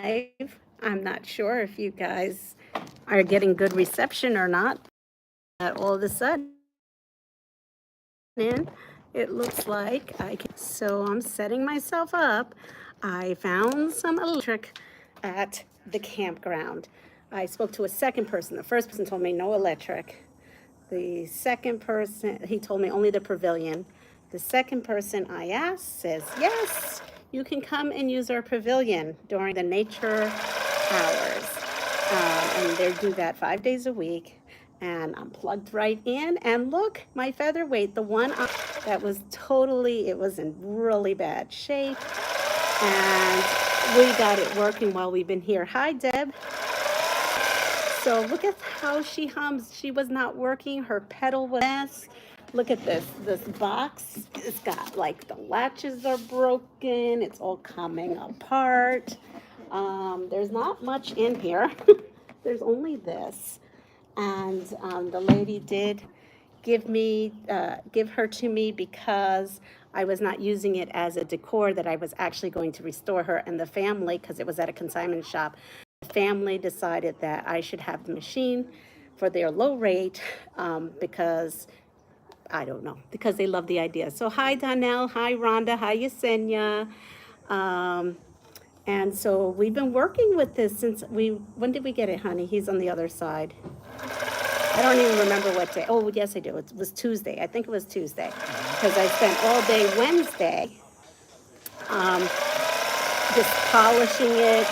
I'm not sure if you guys are getting good reception or not. All of a sudden, it looks like I can. So I'm setting myself up. I found some electric at the campground. I spoke to a second person. The first person told me no electric. The second person, he told me only the pavilion. The second person I asked says, yes, you can come and use our pavilion during the nature hours. And they do that 5 days a week. And I'm plugged right in. And look, my featherweight, the one that was totally, it was in really bad shape. And we got it working while we've been here. Hi, Deb. So look at how she hums. She was not working. Her pedal was a mess. Look at this box. It's got like the latches are broken. It's all coming apart. There's not much in here. There's only this. And the lady did give her to me because I was not using it as a decor, that I was actually going to restore her and the family, because it was at a consignment shop. The family decided that I should have the machine for their low rate because I don't know, because they love the idea. So hi Donnell, hi Rhonda, hi Yesenia. And so we've been working with this since when did we get it, honey? He's on the other side. I don't even remember what day. Oh, yes, I do. It was Tuesday. I think it was Tuesday, because I spent all day Wednesday just polishing it,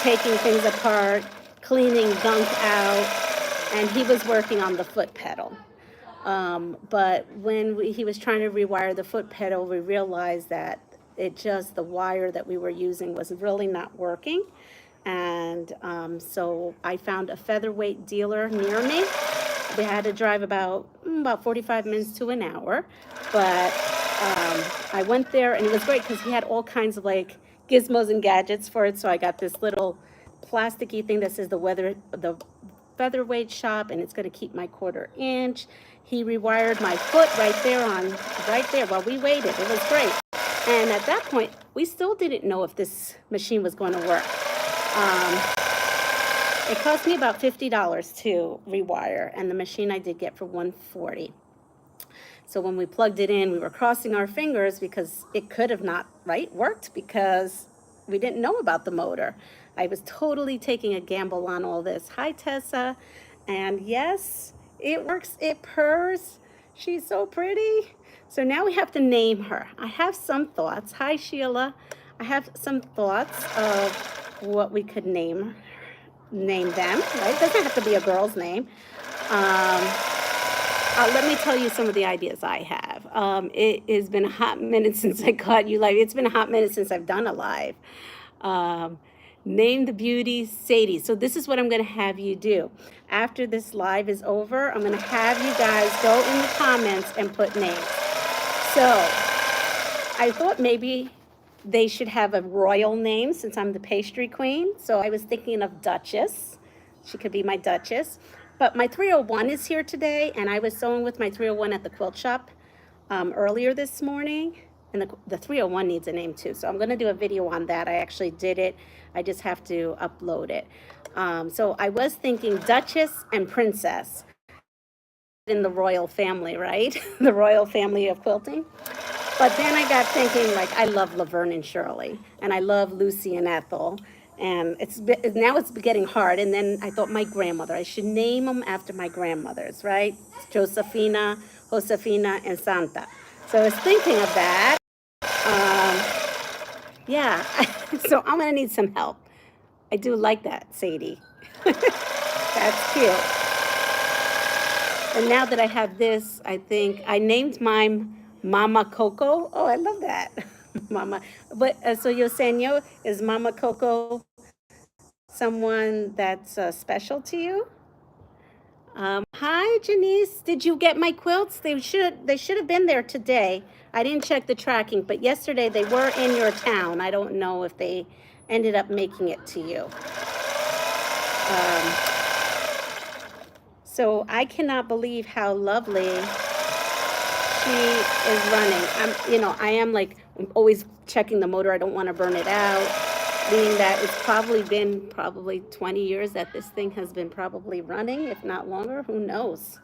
taking things apart, cleaning gunk out, and he was working on the foot pedal. But when he was trying to rewire the foot pedal, we realized that the wire that we were using was really not working. And so I found a featherweight dealer near me. They had to drive about 45 minutes to an hour. But I went there, and it was great because he had all kinds of like gizmos and gadgets for it. So I got this little plasticky thing that says the featherweight shop, and it's going to keep my 1/4 inch. He rewired my foot right there while we waited. It was great. And at that point, we still didn't know if this machine was going to work. It cost me about $50 to rewire, and the machine I did get for $140. So when we plugged it in, we were crossing our fingers because it could have not worked, because we didn't know about the motor. I was totally taking a gamble on all this. Hi, Tessa. And yes, it works. It purrs. She's so pretty. So now we have to name her. I have some thoughts. Hi, Sheila. I have some thoughts of what we could name them, right? It doesn't have to be a girl's name. Let me tell you some of the ideas I have. It has been a hot minute since I caught you live. It's been a hot minute since I've done a live. Name the beauty Sadie. So this is what I'm going to have you do. After this live is over, I'm going to have you guys go in the comments and put names. So I thought maybe they should have a royal name since I'm the pastry queen. So I was thinking of Duchess. She could be my Duchess. But my 301 is here today, and I was sewing with my 301 at the quilt shop earlier this morning. And the 301 needs a name too. So I'm going to do a video on that. I actually did it. I just have to upload it. So I was thinking Duchess and Princess in the royal family, right? The royal family of quilting. But then I got thinking, like, I love Laverne and Shirley, and I love Lucy and Ethel, and now it's getting hard. And then I thought my grandmother, I should name them after my grandmothers, right? Josefina, Josefina, and Santa. So I was thinking of that. Yeah, so I'm gonna need some help. I do like that, Sadie. That's cute. And now that I have this, I think I named mine Mama Coco. Oh, I love that. Mama. But so Yosenio, is Mama Coco someone that's special to you? Hi, Janice. Did you get my quilts? They should have been there today. I didn't check the tracking, but yesterday they were in your town. I don't know if they ended up making it to you. So I cannot believe how lovely she is running. I am like always checking the motor. I don't want to burn it out. being that it's probably been 20 years that this thing has been probably running, if not longer, who knows.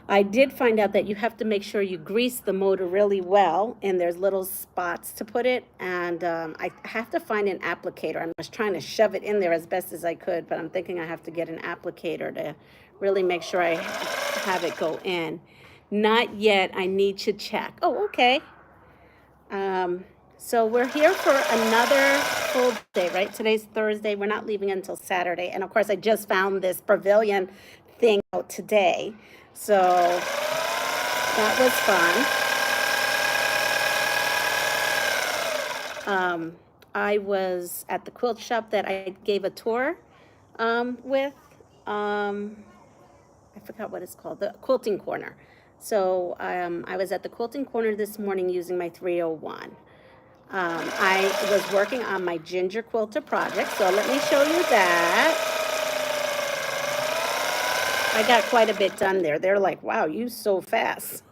I did find out that you have to make sure you grease the motor really well, and there's little spots to put it. And I have to find an applicator. I was trying to shove it in there as best as I could, but I'm thinking I have to get an applicator to really make sure I have it go in. Not yet. I need to check. Oh, okay. So we're here for another full day, right? Today's Thursday. We're not leaving until Saturday. And of course, I just found this pavilion thing out today. So that was fun. I was at the quilt shop that I gave a tour with. I forgot what it's called, the Quilting Corner. So I was at the Quilting Corner this morning using my 301. I was working on my ginger quilter project, so let me show you that. I got quite a bit done there. They're like, wow, you so fast.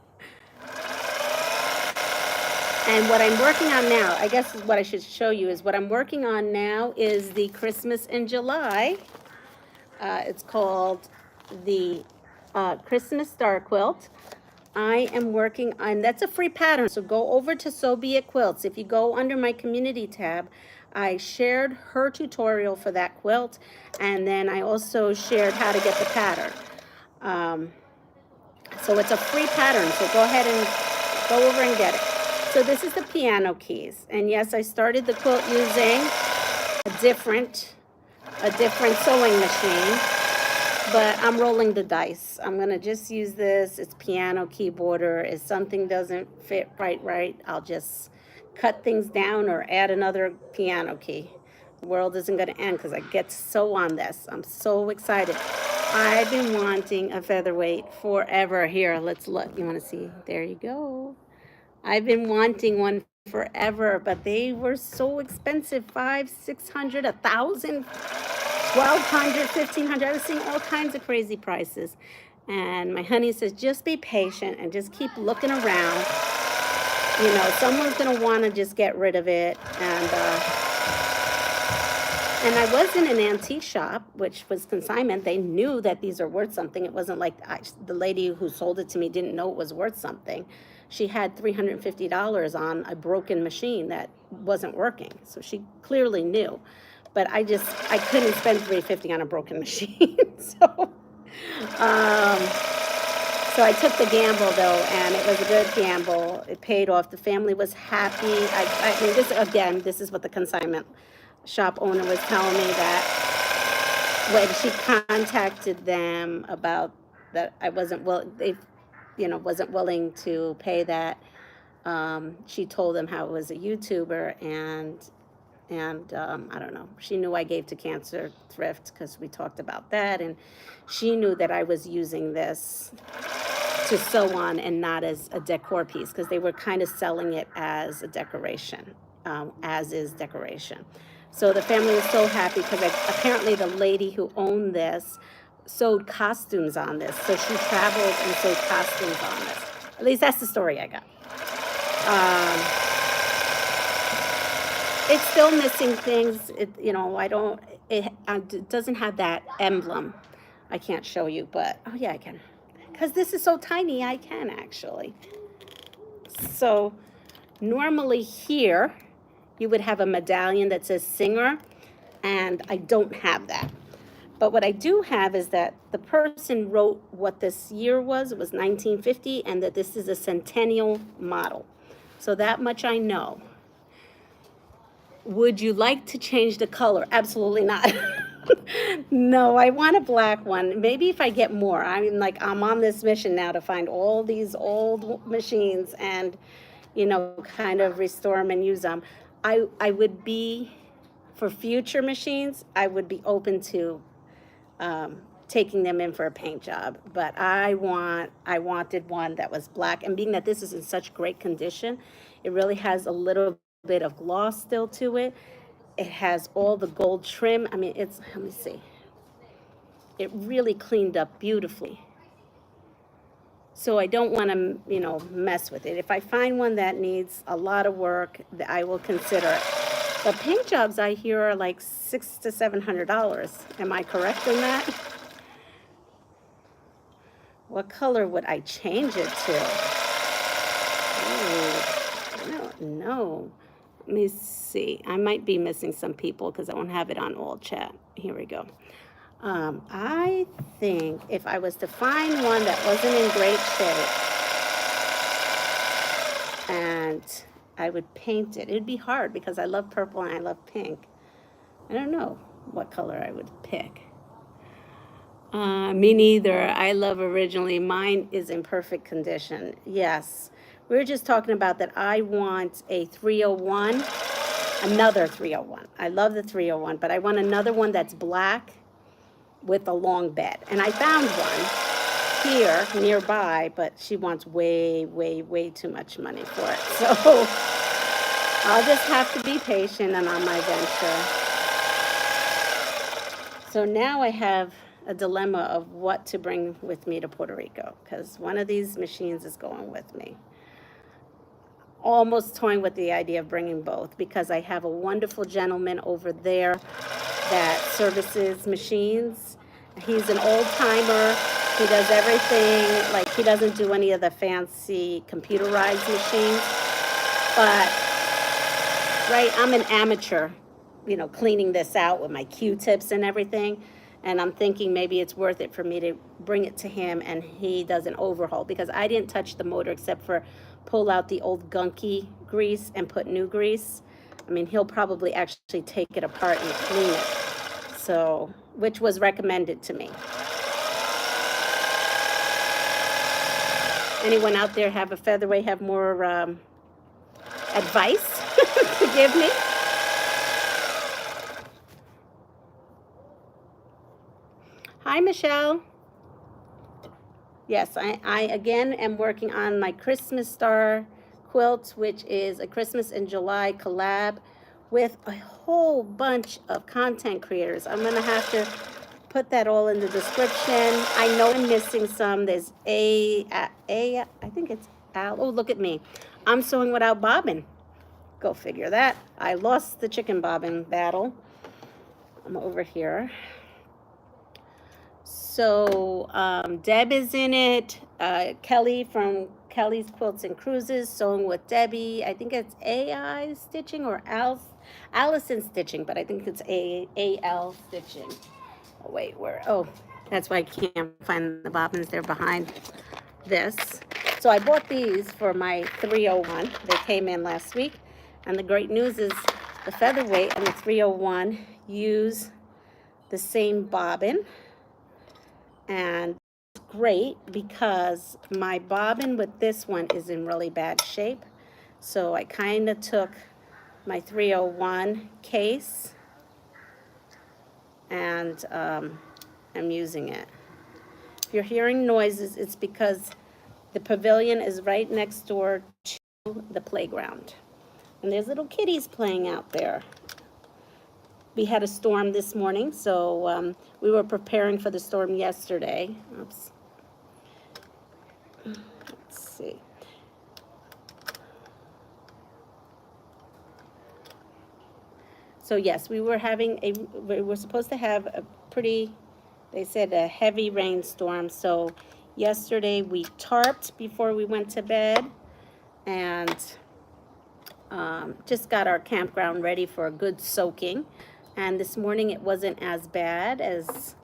And what I'm working on now, I guess is what I should show you, is what I'm working on now is the Christmas in July. It's called the Christmas Star Quilt. I am working on, that's a free pattern, so go over to So Be It Quilts. If you go under my community tab, I shared her tutorial for that quilt, and then I also shared how to get the pattern. So it's a free pattern, so go ahead and go over and get it. So this is the piano keys, and yes, I started the quilt using a different sewing machine, but I'm rolling the dice. I'm gonna just use this. It's piano keyboarder. If something doesn't fit right, I'll just cut things down or add another piano key. The world isn't gonna end because I get to sew on this. I'm so excited. I've been wanting a featherweight forever. Here, let's look. You wanna see? There you go. I've been wanting one forever, but they were so expensive. $500, $600, $1,000, $1,200, $1,500. I was seeing all kinds of crazy prices. And my honey says, just be patient and just keep looking around. You know, someone's gonna wanna just get rid of it. And I was in an antique shop, which was consignment. They knew that these are worth something. It wasn't like the lady who sold it to me didn't know it was worth something. She had $350 on a broken machine that wasn't working. So she clearly knew. But I couldn't spend $350 on a broken machine. So I took the gamble though, and it was a good gamble. It paid off. The family was happy. I mean, this is what the consignment shop owner was telling me, that when she contacted them about that I wasn't wasn't willing to pay that. She told them how it was a YouTuber, and I don't know. She knew I gave to Cancer Thrift because we talked about that, and she knew that I was using this to sew on and not as a decor piece, because they were kind of selling it as a decoration, as is decoration. So the family was so happy because apparently the lady who owned this sewed costumes on this. So she traveled and sewed costumes on this. At least that's the story I got. It's still missing things. It doesn't have that emblem. I can't show you, but oh yeah, I can. Because this is so tiny, I can actually. So normally here, you would have a medallion that says singer, and I don't have that. But what I do have is that the person wrote what this year was. It was 1950, and that this is a centennial model. So that much I know. Would you like to change the color? Absolutely not. No, I want a black one. Maybe if I get more. I'm on this mission now to find all these old machines and, kind of restore them and use them. I would be, for future machines, I would be open to taking them in for a paint job. But I wanted one that was black. And being that this is in such great condition, it really has a little bit of gloss still to it. It has all the gold trim. I mean, let me see. It really cleaned up beautifully. So I don't want to, mess with it. If I find one that needs a lot of work, I will consider it. But paint jobs I hear are like $600 to $700. Am I correct in that? What color would I change it to? Ooh, I don't know. Let me see. I might be missing some people because I don't have it on all chat. Here we go. I think if I was to find one that wasn't in great shape and I would paint it, it'd be hard because I love purple and I love pink. I don't know what color I would pick. Me neither. I love originally. Mine is in perfect condition. Yes. We were just talking about that I want a 301, another 301. I love the 301, but I want another one that's black with a long bed. And I found one here nearby, but she wants way, way, way too much money for it. So I'll just have to be patient and on my venture. So now I have a dilemma of what to bring with me to Puerto Rico, because one of these machines is going with me. Almost toying with the idea of bringing both, because I have a wonderful gentleman over there that services machines. He's an old timer. He does everything, like he doesn't do any of the fancy computerized machines. But, right, I'm an amateur, you know, cleaning this out with my Q-tips and everything. And I'm thinking maybe it's worth it for me to bring it to him and he does an overhaul, because I didn't touch the motor except for pull out the old gunky grease and put new grease. I mean, he'll probably actually take it apart and clean it. So, which was recommended to me. Anyone out there have a featherweight, have more advice to give me? Hi, Michelle. Yes, I again am working on my Christmas star quilt, which is a Christmas in July collab with a whole bunch of content creators. I'm gonna have to put that all in the description. I know I'm missing some. There's I think it's Al. Oh, look at me. I'm sewing without bobbin. Go figure that. I lost the chicken bobbin battle. I'm over here. So Deb is in it. Kelly from Kelly's Quilts and Cruises, sewing with Debbie. I think it's AI stitching or Allison stitching, but I think it's AL stitching. Oh, wait, where? Oh, that's why I can't find the bobbins. They're behind this. So I bought these for my 301. They came in last week. And the great news is the featherweight and the 301 use the same bobbin. And it's great because my bobbin with this one is in really bad shape. So I kind of took my 301 case and I'm using it. If you're hearing noises, it's because the pavilion is right next door to the playground. And there's little kitties playing out there. We had a storm this morning, so we were preparing for the storm yesterday. Oops. Let's see. So yes, we were supposed to have a pretty, they said a heavy rainstorm. So yesterday we tarped before we went to bed and just got our campground ready for a good soaking. And this morning it wasn't as bad as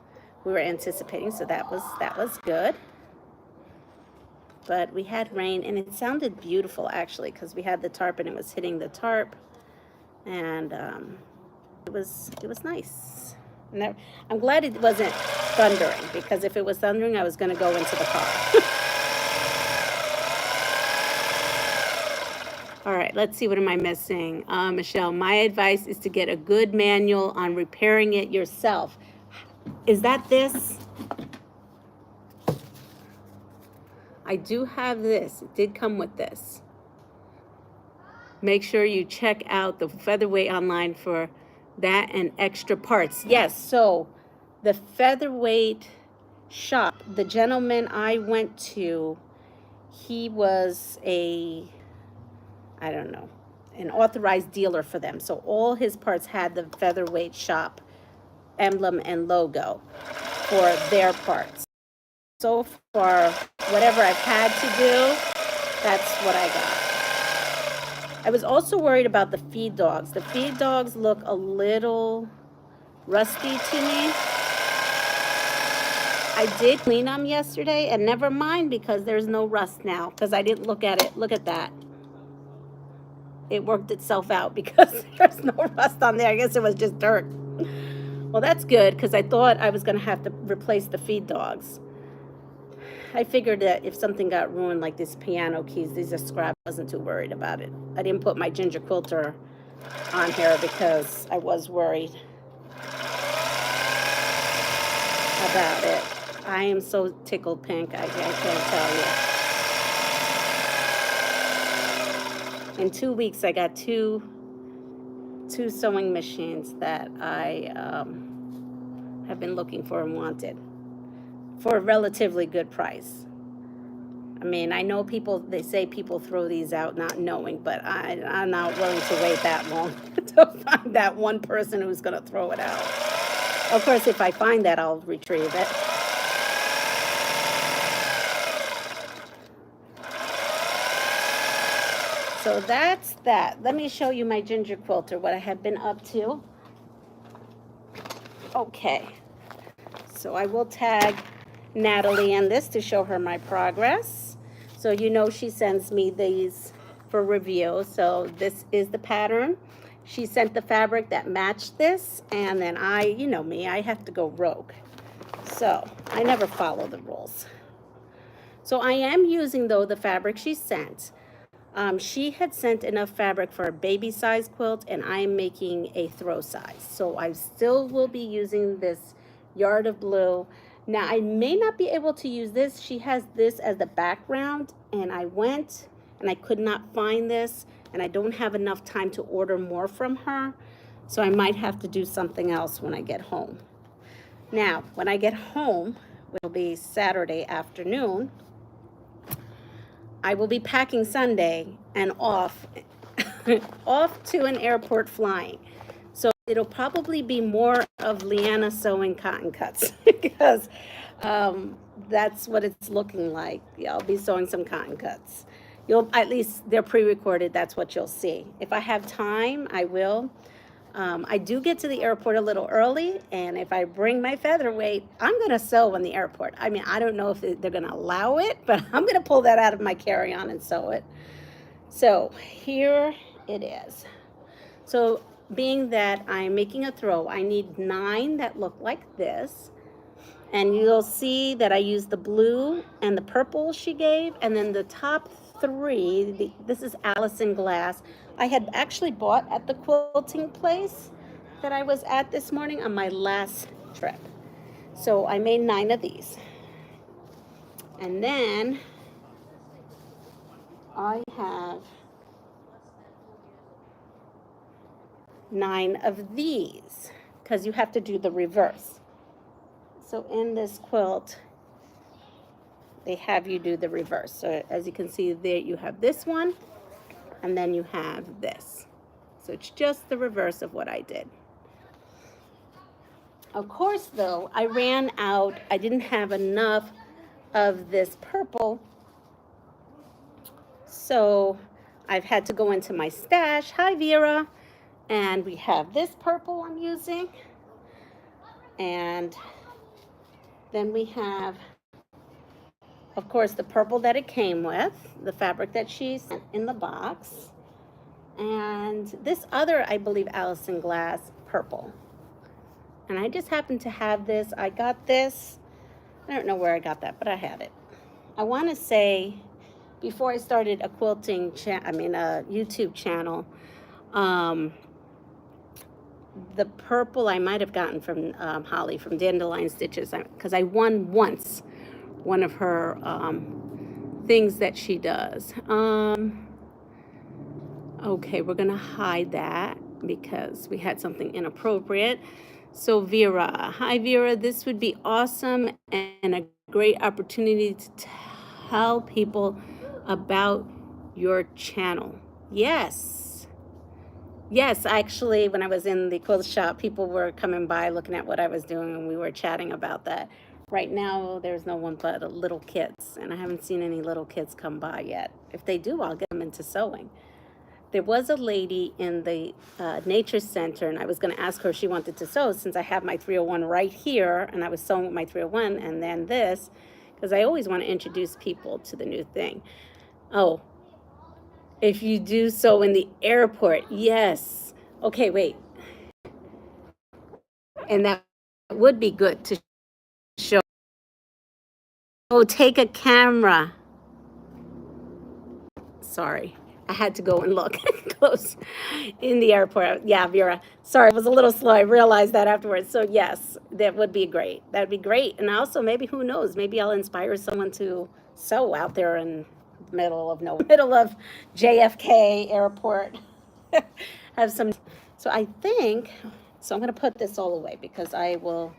we were anticipating, so that was good. But we had rain, and it sounded beautiful actually, because we had the tarp and it was hitting the tarp, and it was nice. And I'm glad it wasn't thundering, because if it was thundering, I was going to go into the car. All right, let's see, what am I missing? Michelle, my advice is to get a good manual on repairing it yourself. Is that this? I do have this. It did come with this. Make sure you check out the featherweight online for that and extra parts. Yes, so the featherweight shop, the gentleman I went to, he was I don't know, an authorized dealer for them. So all his parts had the Featherweight shop emblem and logo for their parts. So far, whatever I've had to do, that's what I got. I was also worried about the feed dogs. The feed dogs look a little rusty to me. I did clean them yesterday, and never mind because there's no rust now because I didn't look at it. Look at that. It worked itself out because there's no rust on there. I guess it was just dirt. Well, that's good because I thought I was going to have to replace the feed dogs. I figured that if something got ruined, like these piano keys, these are scrap, I wasn't too worried about it. I didn't put my ginger quilter on here because I was worried about it. I am so tickled pink, I can't tell you. In 2 weeks, I got two sewing machines that I have been looking for and wanted for a relatively good price. I mean, I know they say people throw these out not knowing, but I'm not willing to wait that long to find that one person who's going to throw it out. Of course, if I find that, I'll retrieve it. So that's that. Let me show you my ginger quilter, what I have been up to. Okay. So I will tag Natalie in this to show her my progress. So you know she sends me these for review. So this is the pattern. She sent the fabric that matched this, and then you know me, I have to go rogue. So I never follow the rules. So I am using, though, the fabric she sent. She had sent enough fabric for a baby size quilt, and I am making a throw size. So I still will be using this yard of blue. Now, I may not be able to use this. She has this as the background, and I went and I could not find this, and I don't have enough time to order more from her. So I might have to do something else when I get home. Now, when I get home, which will be Saturday afternoon, I will be packing Sunday and off to an airport flying. So it'll probably be more of Leanna sewing cotton cuts because that's what it's looking like. Yeah, I'll be sewing some cotton cuts. At least they're pre-recorded, that's what you'll see. If I have time, I will. I do get to the airport a little early, and if I bring my featherweight, I'm going to sew in the airport. I mean, I don't know if they're going to allow it, but I'm going to pull that out of my carry-on and sew it. So here it is. So being that I'm making a throw, I need 9 that look like this. And you'll see that I used the blue and the purple she gave, and then the top 3, this is Allison Glass. I had actually bought at the quilting place that I was at this morning on my last trip. So I made 9 of these. And then I have 9 of these because you have to do the reverse. So in this quilt, they have you do the reverse. So as you can see there, you have this one, and then you have this. So it's just the reverse of what I did. Of course, though, I ran out. I didn't have enough of this purple. So I've had to go into my stash. Hi, Vera. And we have this purple I'm using. And then we have, of course, the purple that it came with, the fabric that she sent in the box. And this other, I believe, Allison Glass purple. And I just happened to have this. I got this. I don't know where I got that, but I had it. I want to say, before I started a quilting, a YouTube channel, the purple I might have gotten from Holly from Dandelion Stitches, because I won once one of her things that she does. Okay, we're gonna hide that because we had something inappropriate. So Vera, hi Vera, this would be awesome and a great opportunity to tell people about your channel. Yes, Yes, actually, when I was in the clothes shop, people were coming by looking at what I was doing, and we were chatting about that. Right now, there's no one but little kids, and I haven't seen any little kids come by yet. If they do, I'll get them into sewing. There was a lady in the nature center, and I was going to ask her if she wanted to sew since I have my 301 right here, and I was sewing with my 301, and then this, because I always want to introduce people to the new thing. Oh, if you do so in the airport, yes. Okay, wait. And that would be good to show. Oh, take a camera. Sorry. I had to go and look close in the airport. Yeah, Vera. Sorry, it was a little slow. I realized that afterwards. So yes, that would be great. That'd be great. And also, maybe who knows? Maybe I'll inspire someone to sew out there in the middle of nowhere, middle of JFK Airport. Have some. So I think. So I'm gonna put this all away because I will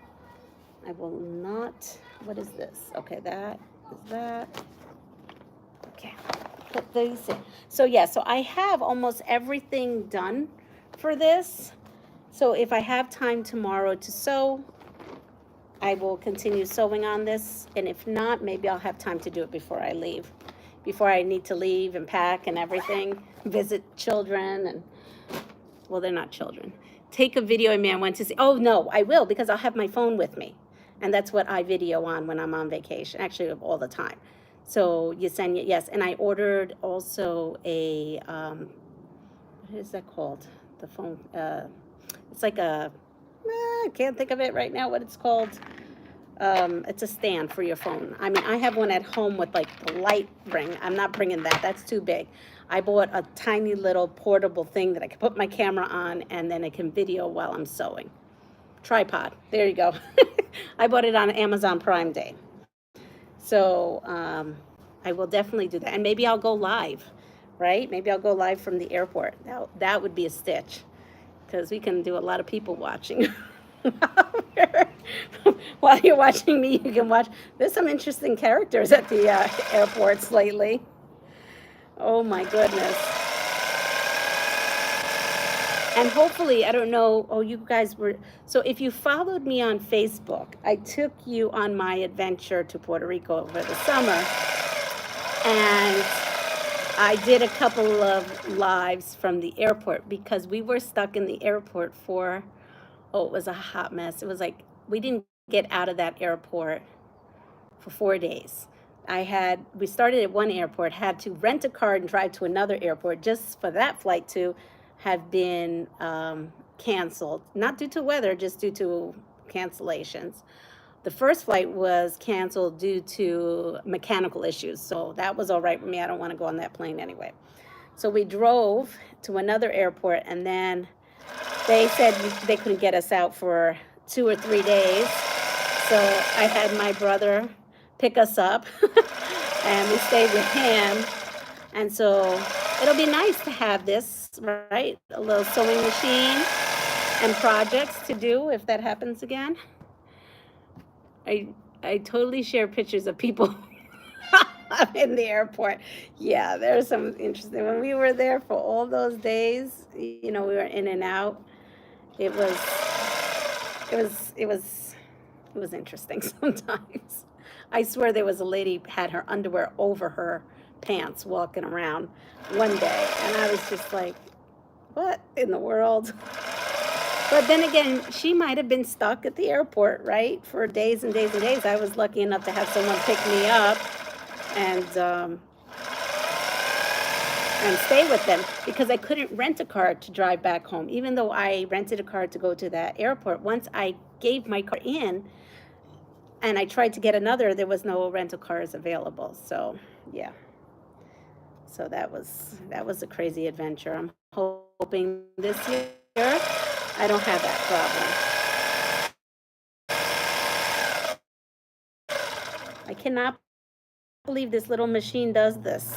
not. What is this? Okay, that is that. Okay, put these in. So yeah, so I have almost everything done for this. So if I have time tomorrow to sew, I will continue sewing on this. And if not, maybe I'll have time to do it before I leave. Before I need to leave and pack and everything, visit children and, well, they're not children. Take a video of me I went to see. Oh no, I will because I'll have my phone with me. And that's what I video on when I'm on vacation, actually all the time. So Yesenia, yes. And I ordered also a, what is that called? The phone, it's like a, I can't think of it right now what it's called. It's a stand for your phone. I mean, I have one at home with like the light ring. I'm not bringing that. That's too big. I bought a tiny little portable thing that I can put my camera on and then it can video while I'm sewing. Tripod. There you go. I bought it on Amazon Prime Day. So I will definitely do that. And maybe I'll go live, right? Maybe I'll go live from the airport. That would be a stitch because we can do a lot of people watching. While you're watching me, you can watch. There's some interesting characters at the airports lately. Oh my goodness. And hopefully, I don't know, oh, you guys were, so if you followed me on Facebook, I took you on my adventure to Puerto Rico over the summer. And I did a couple of lives from the airport because we were stuck in the airport for, oh, it was a hot mess. It was like, we didn't get out of that airport for 4 days. We started at one airport, had to rent a car and drive to another airport just for that flight to have been canceled, not due to weather, just due to cancellations. The first flight was canceled due to mechanical issues, so that was all right with me. I don't want to go on that plane anyway. So we drove to another airport, and then they said they couldn't get us out for 2 or 3 days. So I had my brother pick us up, and we stayed with him. And so it'll be nice to have this, right? A little sewing machine and projects to do if that happens again. I totally share pictures of people in the airport. Yeah, there's some interesting. When we were there for all those days, we were in and out. It was interesting sometimes. I swear there was a lady had her underwear over her pants walking around one day, and I was just like, what in the world? But then again, she might have been stuck at the airport, right, for days and days and days. I was lucky enough to have someone pick me up and stay with them because I couldn't rent a car to drive back home. Even though I rented a car to go to that airport, once I gave my car in and I tried to get another, there was no rental cars available. So yeah. So that was a crazy adventure. I'm hoping this year I don't have that problem. I cannot believe this little machine does this.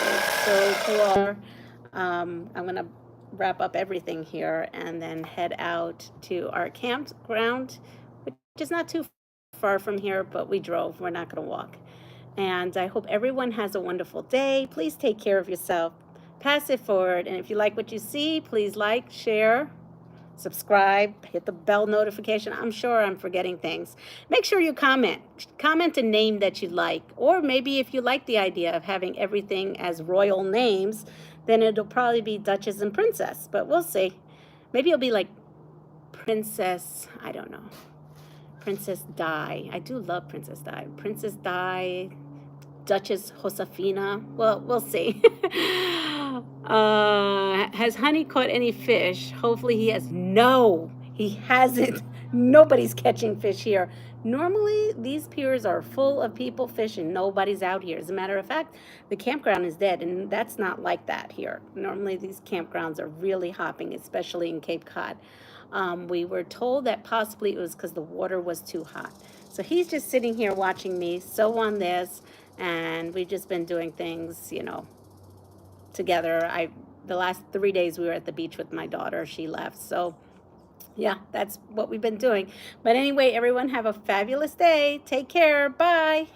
It's so cool. I'm gonna wrap up everything here and then head out to our campground, which is not too far from here, but we drove. We're not gonna walk. And I hope everyone has a wonderful day. Please take care of yourself. pass it forward. And if you like what you see, please like, share, subscribe, hit the bell notification. I'm sure I'm forgetting things. Make sure you comment. Comment a name that you like. Or maybe if you like the idea of having everything as royal names, then it'll probably be Duchess and Princess. But we'll see. Maybe it'll be like Princess, I don't know. Princess Di. I do love Princess Di. Princess Di, Duchess Josefina. Well, we'll see. Has Honey caught any fish? Hopefully he has. No, he hasn't. Nobody's catching fish here. Normally, these piers are full of people fishing. Nobody's out here. As a matter of fact, the campground is dead, and that's not like that here. Normally, these campgrounds are really hopping, especially in Cape Cod. We were told that possibly it was because the water was too hot. So he's just sitting here watching me sew on this, and we've just been doing things, you know, together. The last 3 days we were at the beach with my daughter. She left. So yeah, that's what we've been doing. But anyway, everyone have a fabulous day. Take care. Bye.